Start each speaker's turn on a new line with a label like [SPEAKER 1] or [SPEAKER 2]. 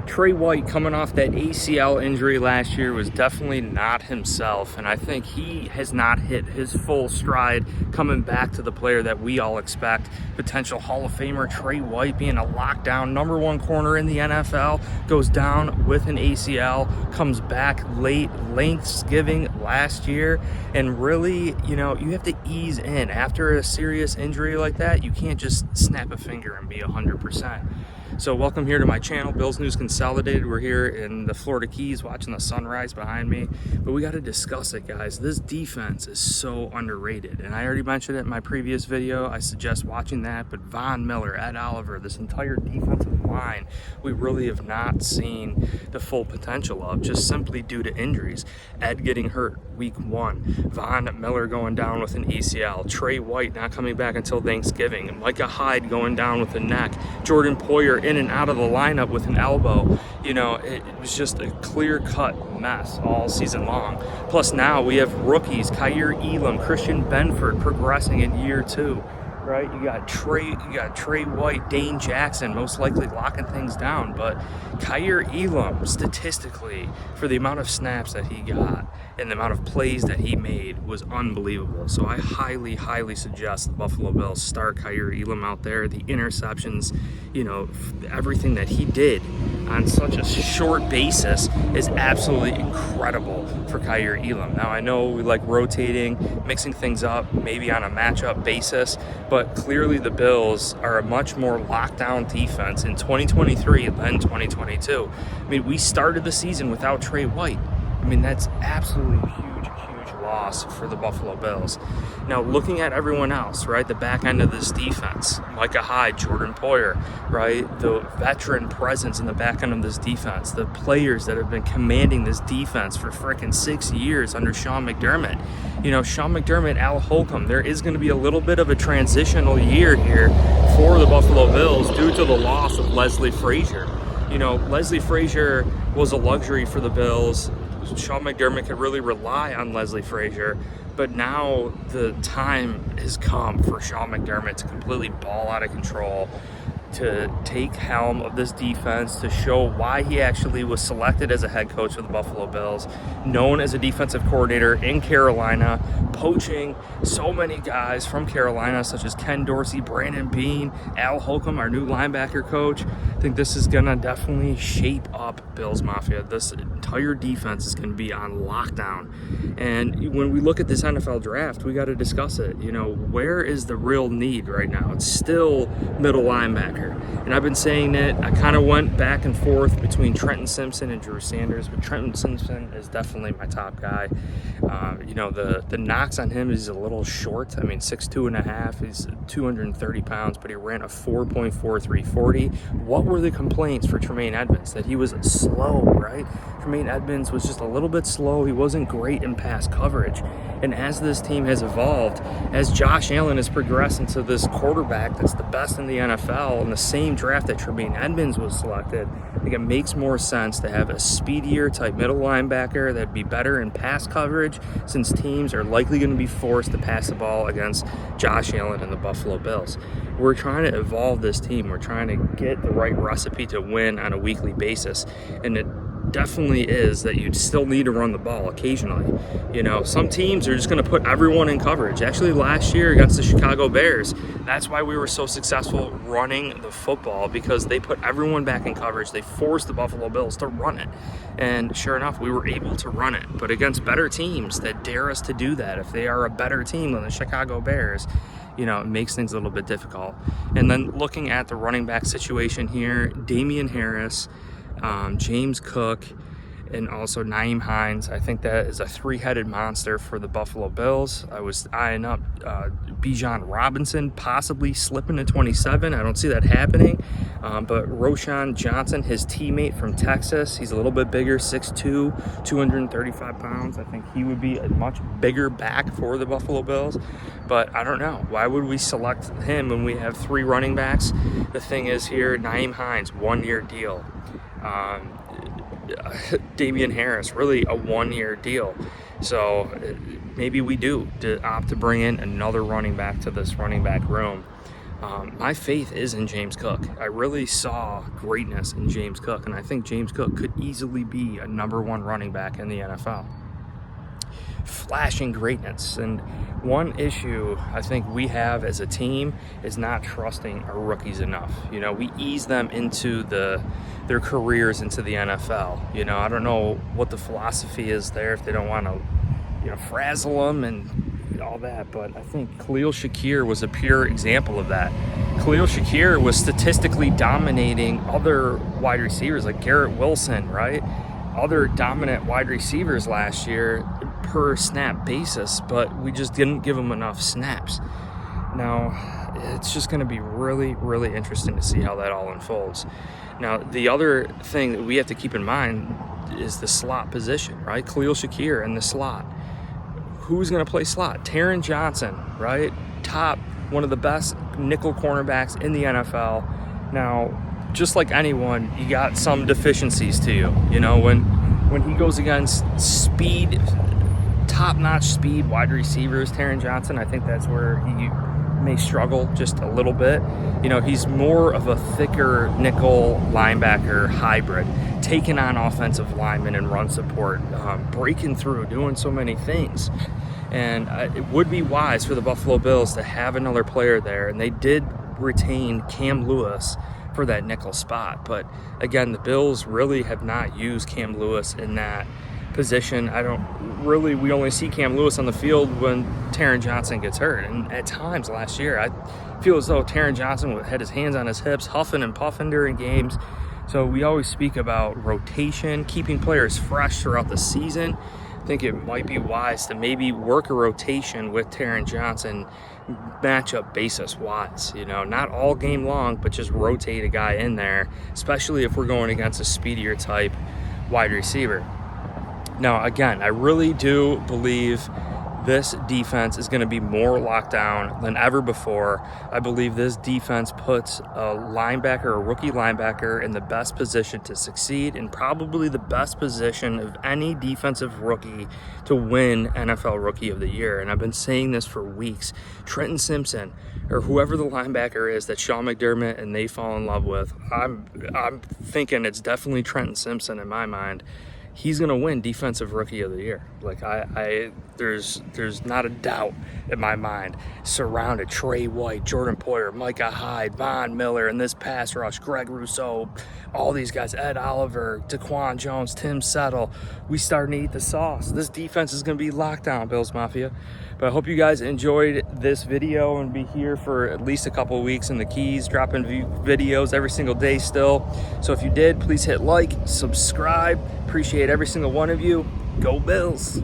[SPEAKER 1] Trey White, coming off that ACL injury last year, was definitely not himself, and I think he has not hit his full stride coming back to the player that we all expect. Potential Hall of Famer Trey White, being a lockdown #1 corner in the NFL, goes down with an ACL, comes back late Thanksgiving last year, and really, you have to ease in. After a serious injury like that, you can't just snap a finger and be 100%. So welcome here to my channel, Bills News Consolidated. We're here in the Florida Keys watching the sunrise behind me, but we got to discuss it, guys. This defense is so underrated, and I already mentioned it in my previous video. I suggest watching that, but Von Miller, Ed Oliver, this entire defensive line, we really have not seen the full potential of, just simply due to injuries. Ed getting hurt week 1, Von Miller going down with an ACL, Trey White not coming back until Thanksgiving, Micah Hyde going down with a neck, Jordan Poyer in and out of the lineup with an elbow. It was just a clear-cut mess all season long. Plus now we have rookies, Kaiir Elam, Christian Benford progressing in year 2. Right, you got Trey White, Dane Jackson most likely locking things down, but Kaiir Elam, statistically, for the amount of snaps that he got and the amount of plays that he made, was unbelievable. So I highly suggest the Buffalo Bills start Kaiir Elam out there. The interceptions, everything that he did on such a short basis is absolutely incredible for Kaiir Elam. Now I know we like rotating, mixing things up, maybe on a matchup basis, but clearly the Bills are a much more lockdown defense in 2023 than 2022. I mean, we started the season without Trey White. I mean, that's absolutely huge loss for the Buffalo Bills. Now, looking at everyone else, right, the back end of this defense, Micah Hyde, Jordan Poyer, right, the veteran presence in the back end of this defense, the players that have been commanding this defense for frickin' 6 years under Sean McDermott. Sean McDermott, Al Holcomb, there is going to be a little bit of a transitional year here for the Buffalo Bills due to the loss of Leslie Frazier. Leslie Frazier was a luxury for the Bills. Sean McDermott could really rely on Leslie Frazier, but now the time has come for Sean McDermott to completely ball out of control, to take helm of this defense, to show why he actually was selected as a head coach of the Buffalo Bills, known as a defensive coordinator in Carolina, poaching so many guys from Carolina, such as Ken Dorsey, Brandon Beane, Al Holcomb, our new linebacker coach. I think this is going to definitely shape up Bills Mafia. This entire defense is going to be on lockdown. And when we look at this NFL draft, we got to discuss it. Where is the real need right now? It's still middle linebacker. And I've been saying it. I kind of went back and forth between Trenton Simpson and Drew Sanders, but Trenton Simpson is definitely my top guy. The knocks on him is a little short. I mean, 6'2 and a half. He's 230 pounds, but he ran a 4.43 40. What were the complaints for Tremaine Edmonds? That he was slow, right? Tremaine Edmonds was just a little bit slow. He wasn't great in pass coverage. And as this team has evolved, as Josh Allen has progressed into this quarterback that's the best in the NFL in the same draft that Tremaine Edmonds was selected, I think it makes more sense to have a speedier type middle linebacker that'd be better in pass coverage, since teams are likely going to be forced to pass the ball against Josh Allen and the Buffalo Bills. We're trying to evolve this team. We're trying to get the right recipe to win on a weekly basis, and it definitely is that you still need to run the ball occasionally. Some teams are just going to put everyone in coverage. Actually, last year against the Chicago Bears, that's why we were so successful running the football, because they put everyone back in coverage. They forced the Buffalo Bills to run it, and sure enough, we were able to run it. But against better teams that dare us to do that, if they are a better team than the Chicago Bears, it makes things a little bit difficult. And then looking at the running back situation here, Damian Harris, James Cook, and also Nyheim Hines. I think that is a three-headed monster for the Buffalo Bills. I was eyeing up Bijan Robinson possibly slipping to 27. I don't see that happening. But Roschon Johnson, his teammate from Texas, he's a little bit bigger, 6'2", 235 pounds. I think he would be a much bigger back for the Buffalo Bills. But I don't know. Why would we select him when we have 3 running backs? The thing is here, Nyheim Hines, 1-year deal. Damian Harris, really a 1-year deal. So maybe we do opt to bring in another running back to this running back room. My faith is in James Cook. I really saw greatness in James Cook, and I think James Cook could easily be a #1 running back in the NFL. Flashing greatness. And one issue I think we have as a team is not trusting our rookies enough. You know, we ease them into their careers into the NFL. You know, I don't know what the philosophy is there, if they don't want to, you know, frazzle them and all that, but I think Khalil Shakir was a pure example of that. Khalil Shakir was statistically dominating other wide receivers like Garrett Wilson, right? Other dominant wide receivers last year per snap basis, but we just didn't give them enough snaps. Now, it's just going to be really, really interesting to see how that all unfolds. Now, the other thing that we have to keep in mind is the slot position, right? Khalil Shakir in the slot. Who's going to play slot? Taron Johnson, right? One of the best nickel cornerbacks in the NFL. Now, just like anyone, you got some deficiencies to you. You know, when he goes against speed, top-notch speed wide receivers, Taron Johnson, I think that's where he may struggle just a little bit. You know, he's more of a thicker nickel linebacker hybrid, taking on offensive linemen and run support, breaking through, doing so many things. And it would be wise for the Buffalo Bills to have another player there, and they did retain Cam Lewis for that nickel spot. But again, the Bills really have not used Cam Lewis in that position. We only see Cam Lewis on the field when Taron Johnson gets hurt. And at times last year, I feel as though Taron Johnson had his hands on his hips, huffing and puffing during games. So we always speak about rotation, keeping players fresh throughout the season. I think it might be wise to maybe work a rotation with Taron Johnson, matchup basis wise. You know, not all game long, but just rotate a guy in there, especially if we're going against a speedier type wide receiver. Now, again, I really do believe this defense is going to be more locked down than ever before. I believe this defense puts a rookie linebacker, in the best position to succeed, and probably the best position of any defensive rookie to win NFL Rookie of the Year. And I've been saying this for weeks. Trenton Simpson, or whoever the linebacker is that Sean McDermott and they fall in love with, I'm thinking it's definitely Trenton Simpson in my mind. He's gonna win Defensive Rookie of the Year. Like there's not a doubt in my mind. Surrounded Trey White, Jordan Poyer, Micah Hyde, Von Miller, and this pass rush, Greg Rousseau, all these guys, Ed Oliver, Daquan Jones, Tim Settle. We starting to eat the sauce. This defense is gonna be locked down, Bills Mafia. But I hope you guys enjoyed this video and be here for at least a couple of weeks in the Keys, dropping videos every single day still. So if you did, please hit like, subscribe. Appreciate every single one of you. Go Bills.